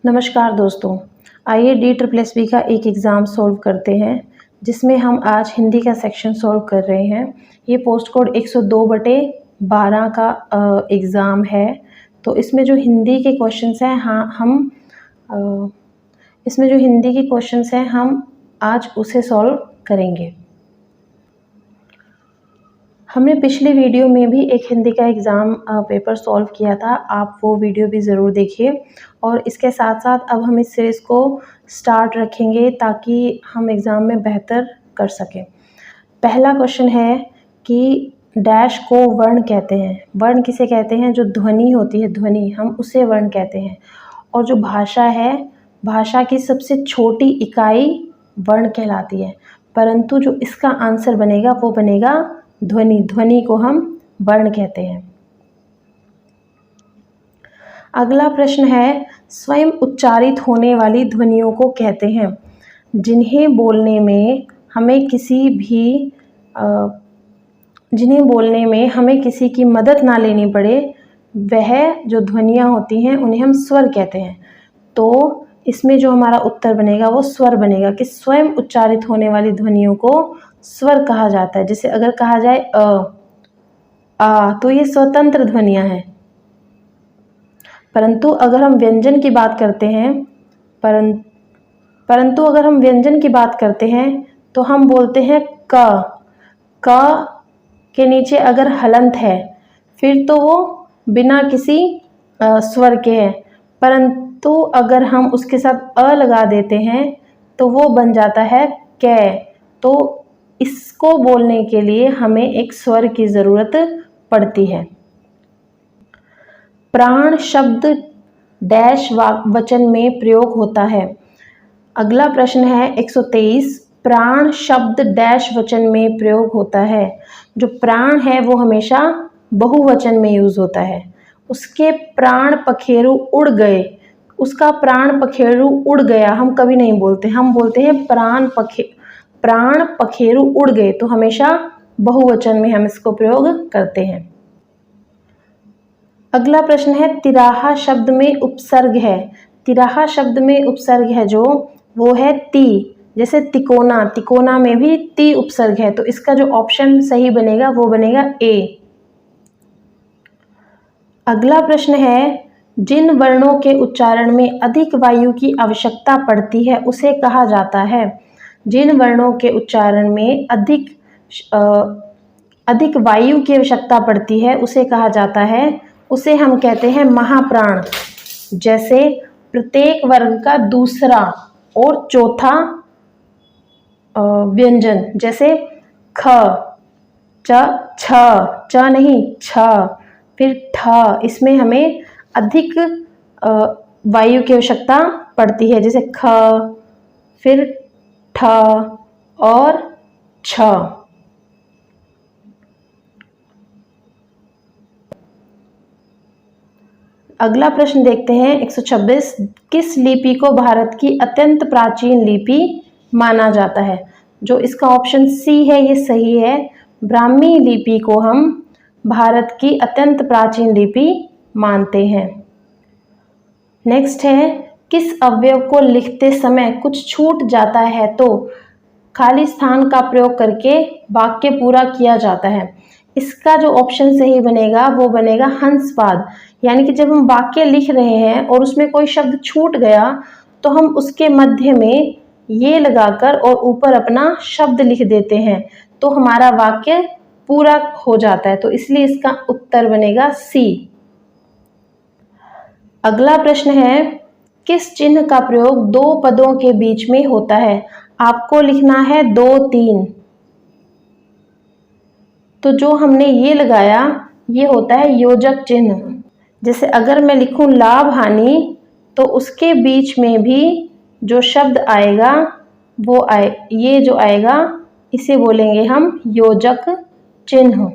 नमस्कार दोस्तों, आइए DSSB का एक एग्ज़ाम सॉल्व करते हैं जिसमें हम आज हिंदी का सेक्शन सॉल्व कर रहे हैं। ये पोस्ट कोड 102/12 का एग्ज़ाम है। तो इसमें जो हिंदी के क्वेश्चंस हैं हम आज उसे सॉल्व करेंगे। हमने पिछले वीडियो में भी एक हिंदी का एग्ज़ाम पेपर सॉल्व किया था, आप वो वीडियो भी ज़रूर देखिए। और इसके साथ साथ अब हम इस सीरीज़ को स्टार्ट रखेंगे ताकि हम एग्ज़ाम में बेहतर कर सकें। पहला क्वेश्चन है कि डैश को वर्ण कहते हैं। वर्ण किसे कहते हैं? जो ध्वनि होती है, ध्वनि, हम उसे वर्ण कहते हैं। और जो भाषा है, भाषा की सबसे छोटी इकाई वर्ण कहलाती है। परंतु जो इसका आंसर बनेगा वो बनेगा ध्वनि। ध्वनि को हम वर्ण कहते हैं। अगला प्रश्न है, स्वयं उच्चारित होने वाली ध्वनियों को कहते हैं जिन्हें बोलने में हमें किसी की मदद ना लेनी पड़े। वह जो ध्वनियाँ होती हैं उन्हें हम स्वर कहते हैं। तो इसमें जो हमारा उत्तर बनेगा वो स्वर बनेगा कि स्वयं उच्चारित होने वाली ध्वनियों को स्वर कहा जाता है। जैसे अगर कहा जाए आ, तो ये स्वतंत्र ध्वनियाँ हैं। परंतु अगर हम व्यंजन की बात करते हैं तो हम बोलते हैं क के नीचे अगर हलंत है फिर तो वो बिना किसी स्वर के है। परंतु अगर हम उसके साथ अ लगा देते हैं तो वो बन जाता है कै। तो इसको बोलने के लिए हमें एक स्वर की ज़रूरत पड़ती है। प्राण शब्द डैश वचन में प्रयोग होता है। अगला प्रश्न है 123, प्राण शब्द डैश वचन में प्रयोग होता है। जो प्राण है वो हमेशा बहुवचन में यूज़ होता है। उसके प्राण पखेरु उड़ गए, उसका प्राण पखेरु उड़ गया हम कभी नहीं बोलते, हम बोलते हैं प्राण पखेरु उड़ गए। तो हमेशा बहुवचन में हम इसको प्रयोग करते हैं। अगला प्रश्न है, तिराहा शब्द में उपसर्ग है। तिराहा शब्द में उपसर्ग है जो वो है ती। जैसे तिकोना, तिकोना में भी ती उपसर्ग है। तो इसका जो ऑप्शन सही बनेगा वो बनेगा ए। अगला प्रश्न है, जिन वर्णों के उच्चारण में अधिक वायु की आवश्यकता पड़ती है उसे कहा जाता है। जिन वर्णों के उच्चारण में अधिक वायु की आवश्यकता पड़ती है उसे कहा जाता है, उसे हम कहते हैं महाप्राण। जैसे प्रत्येक वर्ग का दूसरा और चौथा व्यंजन, जैसे ख, छ नहीं छ, फिर ठ, इसमें हमें अधिक वायु की आवश्यकता पड़ती है। जैसे ख, फिर ठ और छ। अगला प्रश्न देखते हैं 126, किस लिपि को भारत की अत्यंत प्राचीन लिपि माना जाता है? जो इसका ऑप्शन सी है ये सही है। ब्राह्मी लिपि को हम भारत की अत्यंत प्राचीन लिपि मानते हैं। नेक्स्ट है, किस अवयव को लिखते समय कुछ छूट जाता है तो खाली स्थान का प्रयोग करके वाक्य पूरा किया जाता है? इसका जो ऑप्शन सही बनेगा वो बनेगा हंसपाद। यानी कि जब हम वाक्य लिख रहे हैं और उसमें कोई शब्द छूट गया तो हम उसके मध्य में ये लगाकर और ऊपर अपना शब्द लिख देते हैं तो हमारा वाक्य पूरा हो जाता है। तो इसलिए इसका उत्तर बनेगा सी। अगला प्रश्न है, किस चिन्ह का प्रयोग दो पदों के बीच में होता है? आपको लिखना है 2 3। तो जो हमने ये लगाया ये होता है योजक चिन्ह। जैसे अगर मैं लिखूं लाभ हानि तो उसके बीच में भी जो शब्द आएगा वो ये जो आएगा इसे बोलेंगे हम योजक चिन्ह।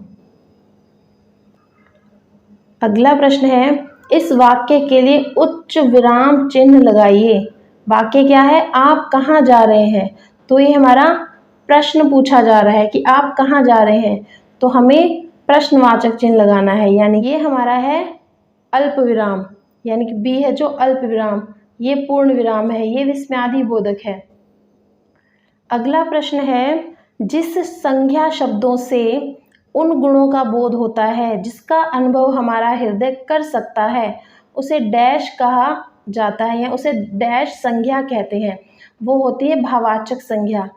अगला प्रश्न है, इस वाक्य के लिए उच्च विराम चिन्ह लगाइए। वाक्य क्या है? आप कहाँ जा रहे हैं? तो ये हमारा प्रश्न पूछा जा रहा है कि आप कहाँ जा रहे हैं, तो हमें प्रश्नवाचक चिन्ह लगाना है। यानी ये हमारा है अल्प विराम, यानी कि बी है जो अल्प विराम। ये पूर्ण विराम है, ये विस्मयादि बोधक है। अगला प्रश्न है, जिस संज्ञा शब्दों से उन गुणों का बोध होता है जिसका अनुभव हमारा हृदय कर सकता है, उसे डैश कहा जाता है या उसे डैश संज्ञा कहते हैं। वो होती है भाववाचक संज्ञा।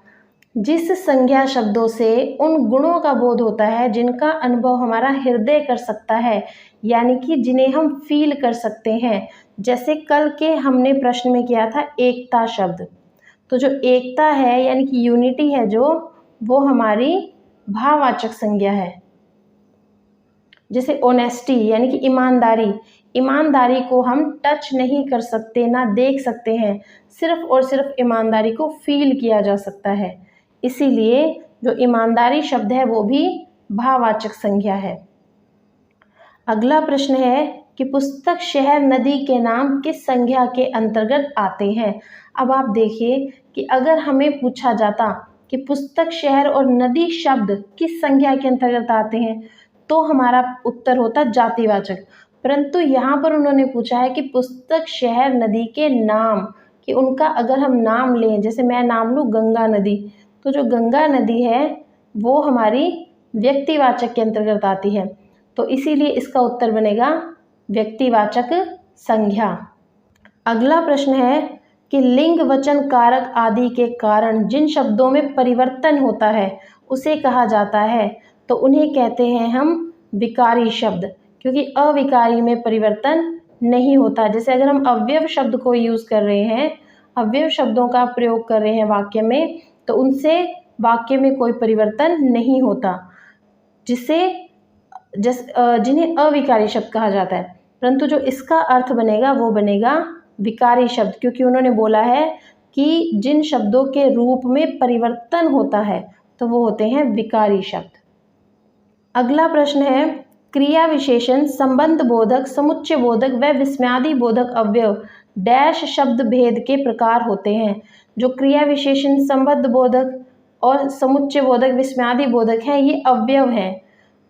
जिस संज्ञा शब्दों से उन गुणों का बोध होता है जिनका अनुभव हमारा हृदय कर सकता है, यानी कि जिन्हें हम फील कर सकते हैं। जैसे कल के हमने प्रश्न में किया था एकता शब्द, तो जो एकता है यानी कि यूनिटी है जो, वो हमारी भाववाचक संज्ञा है। जैसे ऑनेस्टी यानी कि ईमानदारी, ईमानदारी को हम टच नहीं कर सकते, ना देख सकते हैं, सिर्फ और सिर्फ ईमानदारी को फील किया जा सकता है। इसीलिए जो ईमानदारी शब्द है वो भी भाववाचक संज्ञा है। अगला प्रश्न है कि पुस्तक शहर नदी के नाम किस संज्ञा के अंतर्गत आते हैं। अब आप देखिए कि अगर हमें पूछा जाता कि पुस्तक शहर और नदी शब्द किस संज्ञा के अंतर्गत आते हैं, तो हमारा उत्तर होता जातिवाचक। परंतु यहाँ पर उन्होंने पूछा है कि पुस्तक शहर नदी के नाम, कि उनका अगर हम नाम लें, जैसे मैं नाम लूँ गंगा नदी, तो जो गंगा नदी है वो हमारी व्यक्तिवाचक के अंतर्गत आती है, तो इसीलिए इसका उत्तर बनेगा व्यक्तिवाचक संज्ञा। अगला प्रश्न है कि लिंग वचन कारक आदि के कारण जिन शब्दों में परिवर्तन होता है उसे कहा जाता है, तो उन्हें कहते हैं हम विकारी शब्द, क्योंकि अविकारी में परिवर्तन नहीं होता। जैसे अगर हम अव्यव शब्द को यूज़ कर रहे हैं, अव्यव शब्दों का प्रयोग कर रहे हैं वाक्य में, तो उनसे वाक्य में कोई परिवर्तन नहीं होता, जिन्हें अविकारी शब्द कहा जाता है। परंतु जो इसका अर्थ बनेगा वो बनेगा विकारी शब्द, क्योंकि उन्होंने बोला है कि जिन शब्दों के रूप में परिवर्तन होता है तो वो होते हैं विकारी शब्द। अगला प्रश्न है, क्रिया विशेषण, संबंध बोधक, समुच्चय बोधक व विस्मयादि बोधक अवयव डैश शब्द भेद के प्रकार होते हैं। जो क्रिया विशेषण, संबंध बोधक और समुच्चय बोधक, विस्मयादि बोधक हैं, ये अवयव हैं,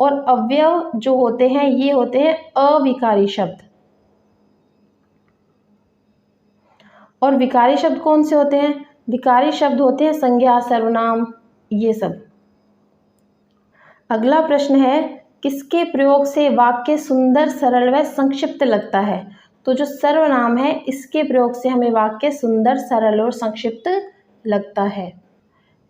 और अवयव जो होते हैं ये होते हैं अविकारी शब्द। और विकारी शब्द कौन से होते हैं? विकारी शब्द होते हैं संज्ञा, सर्वनाम, ये सब। अगला प्रश्न है, किसके प्रयोग से वाक्य सुंदर, सरल व संक्षिप्त लगता है। तो जो सर्वनाम है इसके प्रयोग से हमें वाक्य सुंदर, सरल और संक्षिप्त लगता है।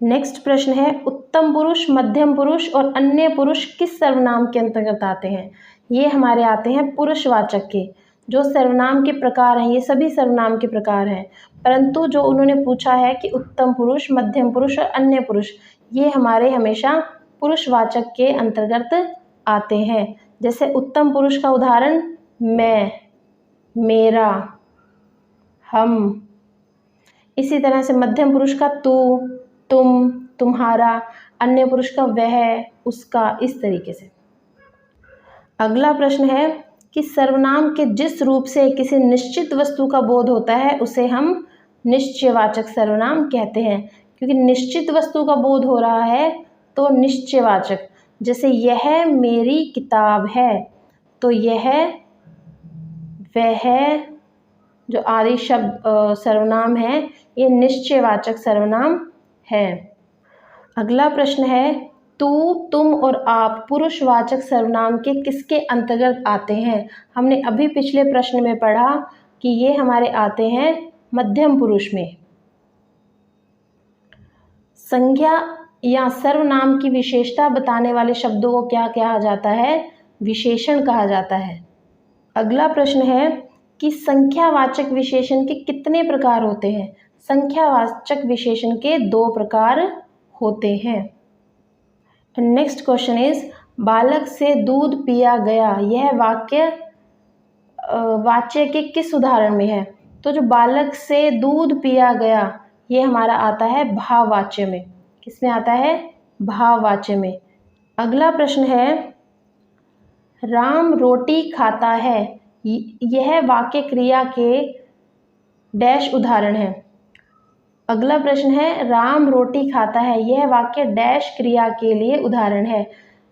नेक्स्ट प्रश्न है, उत्तम पुरुष, मध्यम पुरुष और अन्य पुरुष किस सर्वनाम के अंतर्गत आते हैं। ये हमारे आते हैं पुरुषवाचक के। जो सर्वनाम के प्रकार हैं ये सभी सर्वनाम के प्रकार हैं, परंतु जो उन्होंने पूछा है कि उत्तम पुरुष, मध्यम पुरुष और अन्य पुरुष, ये हमारे हमेशा पुरुषवाचक के अंतर्गत आते हैं। जैसे उत्तम पुरुष का उदाहरण मैं, मेरा, हम। इसी तरह से मध्यम पुरुष का तू, तुम, तुम्हारा, अन्य पुरुष का वह, उसका, इस तरीके से। अगला प्रश्न है कि सर्वनाम के जिस रूप से किसी निश्चित वस्तु का बोध होता है उसे हम निश्चयवाचक सर्वनाम कहते हैं, क्योंकि निश्चित वस्तु का बोध हो रहा है तो निश्चयवाचक। जैसे यह मेरी किताब है, तो यह, वह, जो आदि शब्द सर्वनाम है ये निश्चयवाचक सर्वनाम है। अगला प्रश्न है, तू, तुम और आप पुरुषवाचक सर्वनाम के किसके अंतर्गत आते हैं। हमने अभी पिछले प्रश्न में पढ़ा कि ये हमारे आते हैं मध्यम पुरुष में। संज्ञा या सर्वनाम की विशेषता बताने वाले शब्दों को क्या कहा जाता है? विशेषण कहा जाता है। अगला प्रश्न है कि संख्यावाचक विशेषण के कितने प्रकार होते हैं। संख्यावाचक विशेषण के 2 प्रकार होते हैं। नेक्स्ट क्वेश्चन इज, बालक से दूध पिया गया, यह वाक्य वाच्य के किस उदाहरण में है। तो जो बालक से दूध पिया गया ये हमारा आता है भाववाच्य में। किस में आता है? भाववाच्य में। अगला प्रश्न है, राम रोटी खाता है, यह वाक्य क्रिया के डैश उदाहरण है। अगला प्रश्न है, राम रोटी खाता है, यह वाक्य डैश क्रिया के लिए उदाहरण है।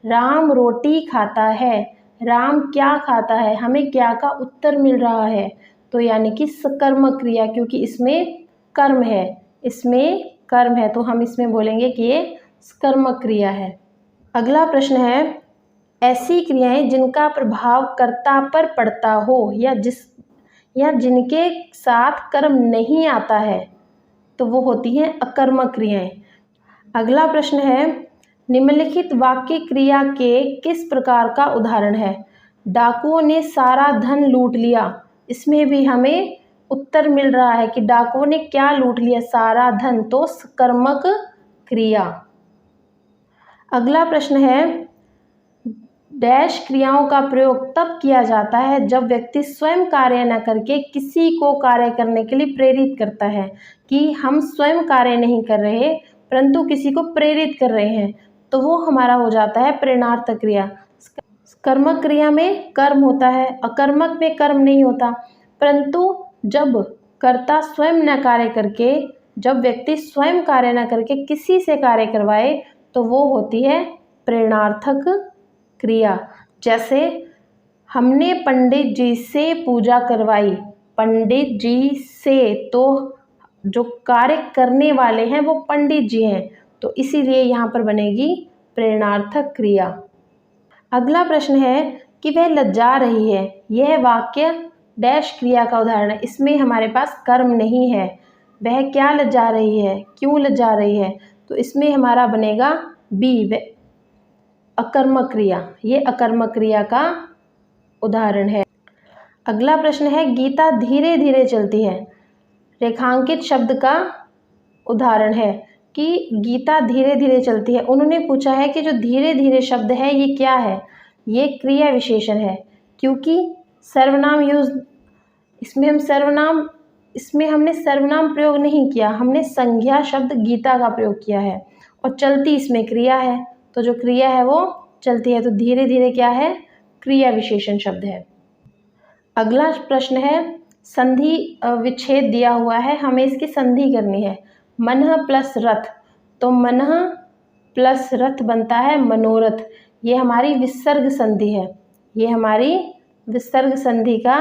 राम रोटी खाता है, राम क्या खाता है, हमें क्या का उत्तर मिल रहा है, तो यानी कि सकर्मक क्रिया, क्योंकि इसमें कर्म है, तो हम इसमें बोलेंगे कि ये सकर्मक क्रिया है। अगला प्रश्न है, ऐसी क्रियाएं जिनका प्रभाव कर्ता पर पड़ता हो या जिनके साथ कर्म नहीं आता है, तो वो होती हैं अकर्मक क्रियाएं। अगला प्रश्न है, निम्नलिखित वाक्य क्रिया के किस प्रकार का उदाहरण है? डाकुओं ने सारा धन लूट लिया। इसमें भी हमें उत्तर मिल रहा है कि डाकुओं ने क्या लूट लिया, सारा धन, तो सकर्मक क्रिया। अगला प्रश्न है, डैश क्रियाओं का प्रयोग तब किया जाता है जब व्यक्ति स्वयं कार्य न करके किसी को कार्य करने के लिए प्रेरित करता है, कि हम स्वयं कार्य नहीं कर रहे परंतु किसी को प्रेरित कर रहे हैं, तो वो हमारा हो जाता है प्रेरणार्थक क्रिया। कर्मक क्रिया में कर्म होता है, अकर्मक में कर्म नहीं होता, परंतु जब कर्ता स्वयं न कार्य करके, जब व्यक्ति स्वयं कार्य न करके किसी से कार्य करवाए, तो वो होती है प्रेरणार्थक क्रिया। जैसे हमने पंडित जी से पूजा करवाई, पंडित जी से, तो जो कार्य करने वाले हैं वो पंडित जी हैं, तो इसीलिए यहाँ पर बनेगी प्रेरणार्थक क्रिया। अगला प्रश्न है कि वह लज्जा रही है। यह वाक्य डैश क्रिया का उदाहरण है। इसमें हमारे पास कर्म नहीं है। वह क्या लज्जा रही है, क्यों लज्जा रही है, तो इसमें हमारा बनेगा बी, अकर्मक क्रिया। ये अकर्मक क्रिया का उदाहरण है। अगला प्रश्न है, गीता धीरे धीरे चलती है। रेखांकित शब्द का उदाहरण है कि गीता धीरे धीरे चलती है। उन्होंने पूछा है कि जो धीरे धीरे शब्द है ये क्या है? ये क्रिया विशेषण है, क्योंकि सर्वनाम यूज, इसमें हमने सर्वनाम प्रयोग नहीं किया, हमने संज्ञा शब्द गीता का प्रयोग किया है, और चलती इसमें क्रिया है, तो जो क्रिया है वो चलती है, तो धीरे धीरे क्या है, क्रिया विशेषण शब्द है। अगला प्रश्न है, संधि विच्छेद दिया हुआ है, हमें इसकी संधि करनी है। मनः प्लस रथ, तो मनः प्लस रथ बनता है मनोरथ। ये हमारी विसर्ग संधि है, ये हमारी विसर्ग संधि का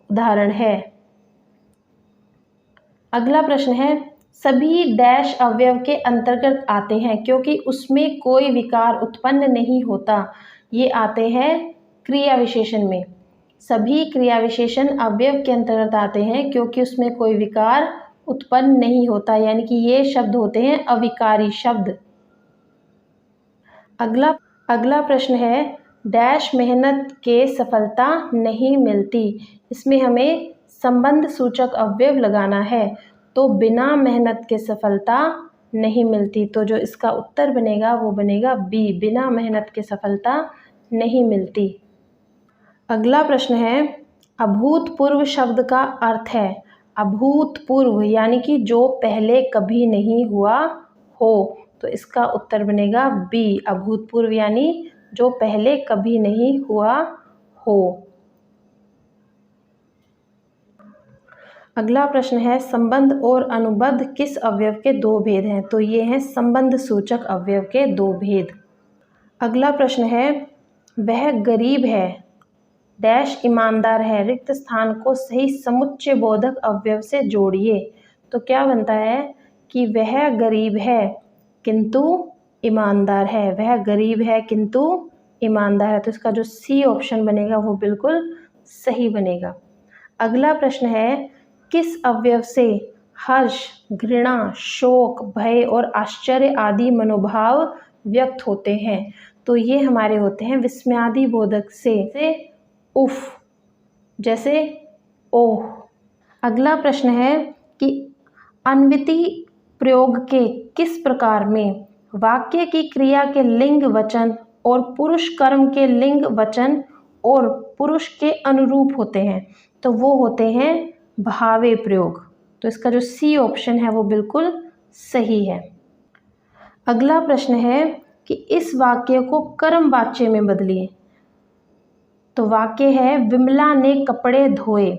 उदाहरण है। अगला प्रश्न है, सभी डैश अवयव के अंतर्गत आते हैं क्योंकि उसमें कोई विकार उत्पन्न नहीं होता। ये आते हैं क्रिया विशेषण में। सभी क्रिया विशेषण अवयव के अंतर्गत आते हैं क्योंकि उसमें कोई विकार उत्पन्न नहीं होता, यानी कि ये शब्द होते हैं अविकारी शब्द। अगला प्रश्न है, डैश मेहनत के सफलता नहीं मिलती। इसमें हमें संबंध सूचक अवयव लगाना है, तो बिना मेहनत के सफलता नहीं मिलती, तो जो इसका उत्तर बनेगा वो बनेगा बी, बिना मेहनत के सफलता नहीं मिलती। अगला प्रश्न है, अभूतपूर्व शब्द का अर्थ है। अभूतपूर्व यानी कि जो पहले कभी नहीं हुआ हो, तो इसका उत्तर बनेगा बी, अभूतपूर्व यानी जो पहले कभी नहीं हुआ हो। अगला प्रश्न है, संबंध और अनुबंध किस अवयव के दो भेद हैं? तो ये हैं संबंध सूचक अवयव के दो भेद। अगला प्रश्न है, वह गरीब है, डैश ईमानदार है, रिक्त स्थान को सही समुच्चय बोधक अवयव से जोड़िए। तो क्या बनता है कि वह गरीब है किंतु ईमानदार है, वह गरीब है किंतु ईमानदार है, तो इसका जो सी ऑप्शन बनेगा वो बिल्कुल सही बनेगा। अगला प्रश्न है, किस अवयव से हर्ष, घृणा, शोक, भय और आश्चर्य आदि मनोभाव व्यक्त होते हैं? तो ये हमारे होते हैं विस्मयादि बोधक से उफ, जैसे ओह। अगला प्रश्न है कि अन्विति प्रयोग के किस प्रकार में वाक्य की क्रिया के लिंग वचन और पुरुष कर्म के लिंग वचन और पुरुष के अनुरूप होते हैं? तो वो होते हैं भावे प्रयोग, तो इसका जो सी ऑप्शन है वो बिल्कुल सही है। अगला प्रश्न है कि इस वाक्य को कर्म वाच्य में बदलिए। तो वाक्य है, विमला ने कपड़े धोए।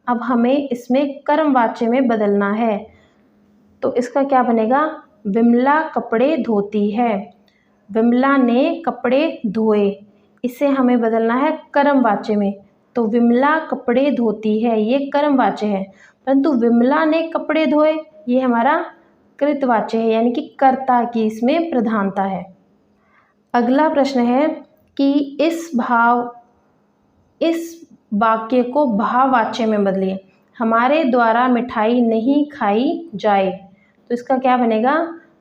अब हमें इसमें कर्म वाच्य में बदलना है, तो इसका क्या बनेगा, विमला कपड़े धोती है। विमला ने कपड़े धोए, इसे हमें बदलना है कर्म वाच्य में, तो विमला कपड़े धोती है, ये कर्मवाच्य है, परंतु विमला ने कपड़े धोए ये हमारा कृतवाच्य है, यानी कि कर्ता की इसमें प्रधानता है। अगला प्रश्न है कि इस वाक्य को भाववाच्य में बदलिए। हमारे द्वारा मिठाई नहीं खाई जाए, तो इसका क्या बनेगा?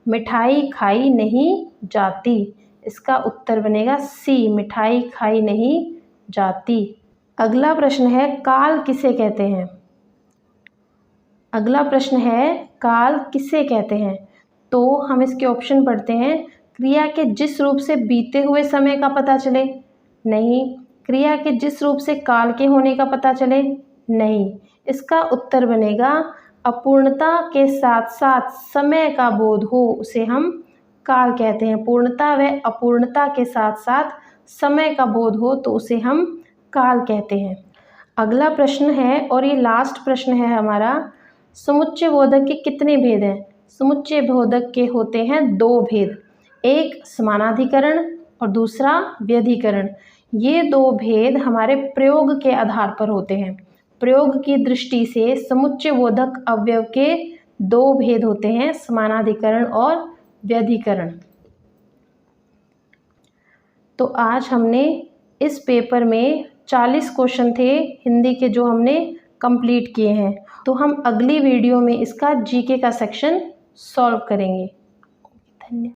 मिठाई खाई नहीं जाती। इसका उत्तर बनेगा सी, मिठाई खाई नहीं जाती। अगला प्रश्न है काल किसे कहते हैं? अगला प्रश्न है काल किसे कहते हैं? तो हम इसके ऑप्शन पढ़ते हैं। क्रिया के जिस रूप से बीते हुए समय का पता चले, नहीं। क्रिया के जिस रूप से काल के होने का पता चले, नहीं। इसका उत्तर बनेगा अपूर्णता के साथ साथ समय का बोध हो, उसे हम काल कहते हैं। पूर्णता व अपूर्णता के साथ साथ समय का बोध हो तो उसे हम काल कहते हैं। अगला प्रश्न है और ये लास्ट प्रश्न है हमारा, समुच्चय बोधक के कितने भेद हैं? समुच्चय बोधक के होते हैं 2 भेद, एक समानाधिकरण और दूसरा व्यधिकरण। ये 2 भेद हमारे प्रयोग के आधार पर होते हैं। प्रयोग की दृष्टि से समुच्चय बोधक अवयव के 2 भेद होते हैं, समानाधिकरण और व्यधिकरण। तो आज हमने इस पेपर में 40 क्वेश्चन थे हिंदी के जो हमने कंप्लीट किए हैं। तो हम अगली वीडियो में इसका जीके का सेक्शन सॉल्व करेंगे। धन्यवाद।